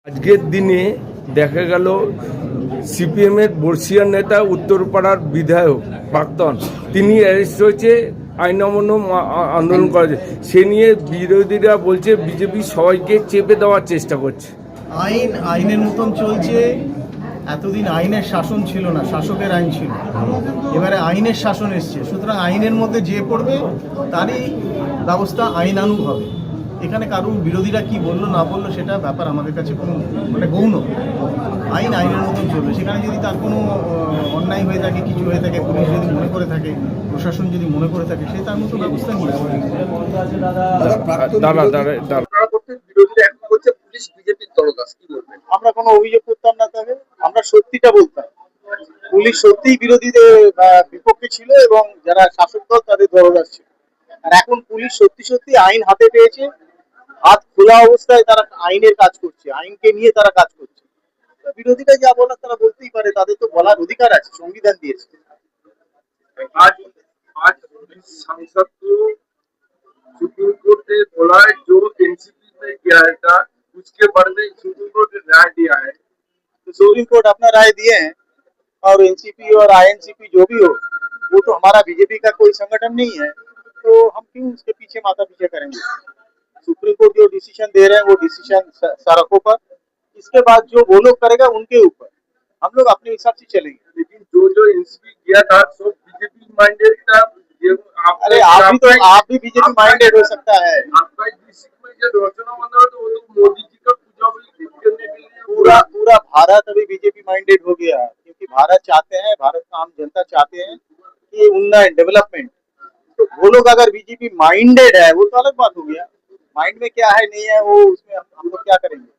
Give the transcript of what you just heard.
আজকের দিনে দেখা গেল সিপিএমের বর্ষিয়ান নেতা উত্তরপাড়ার বিধায়ক প্রাক্তন তিনি অ্যারেস্ট হয়েছে আইন অমান্য আন্দোলন করেছে। সে নিয়ে বিরোধীরা বলছে বিজেপি সবাইকে চেপে দেওয়ার চেষ্টা করছে। আইনের মতন চলছে। এতদিন আইনের শাসন ছিল না, শাসকের আইন ছিল। এবারে আইনের শাসন এসছে, সুতরাং আইনের মধ্যে যে পড়বে তারই ব্যবস্থা আইনানুগ হবে। এখানে কারোর বিরোধীরা কি বললো না বললো সেটা ব্যাপার আমাদের কাছে কোনো গৌণ। আইনের মতন চলবে। সেখানে যদি তার কোনো অন্যায় হয়ে থাকে, কিছু হয়ে থাকে, পুলিশ যদি মনে করে থাকে, প্রশাসন যদি মনে করে থাকে, সে তার মতো ব্যবস্থা নিয়ে আমরা কোনো অভিযোগ করতাম না। তবে আমরা সত্যিটা বলতাম, পুলিশ সত্যিই বিরোধীদের বিপক্ষে ছিল এবং যারা শাসক দল তাদের দরদার ছিল। আর এখন পুলিশ সত্যি সত্যি আইন হাতে পেয়েছে, হাত খোলা অবস্থায় তারা আইনের কাজ করছে, আইনকে নিয়ে তারা কাজ করছে। বিরোধীরা যা বলার তারা বলতেই পারে, তাদের তো বলার অধিকার আছে, সংবিধান দিয়েছে। आज आज सांसद को सुप्रीम कोर्ट ने बोला है जो एनसीपी में किया था उसके बारे में सुप्रीम कोर्ट ने राय दिया है। तो सुप्रीम कोर्ट अपना राय दिए हैं और एनसीपी और आईएनसीपी जो भी हो, वो तो हमारा बीजेपी का कोई संगठन नहीं है, तो हम क्यों उसके पीछे माथा पीछे करेंगे। सुप्रीम कोर्ट जो डिसीजन दे रहे हैं वो डिसीजन सड़कों पर, इसके बाद जो वो लोग करेगा उनके ऊपर, हम लोग अपने हिसाब से चलेंगे। लेकिन जो एनसीपी किया था सब बीजेपी माइंडेड था। अरे आप भी बीजेपी माइंडेड हो सकता है। आपका डिस्ट्रिक्ट में जो रचना बना तो वो तो मोदी जी का पूजा करने के लिए पूरा भारत अभी बीजेपी माइंडेड हो गया, क्योंकि भारत चाहते हैं, भारत का आम जनता चाहते हैं कि उन्नयन डेवलपमेंट। तो वो लोग अगर बीजेपी माइंडेड है वो तो अलग बात हो गया। माइंड में क्या है नहीं है वो उसमें हम लोग क्या करेंगे।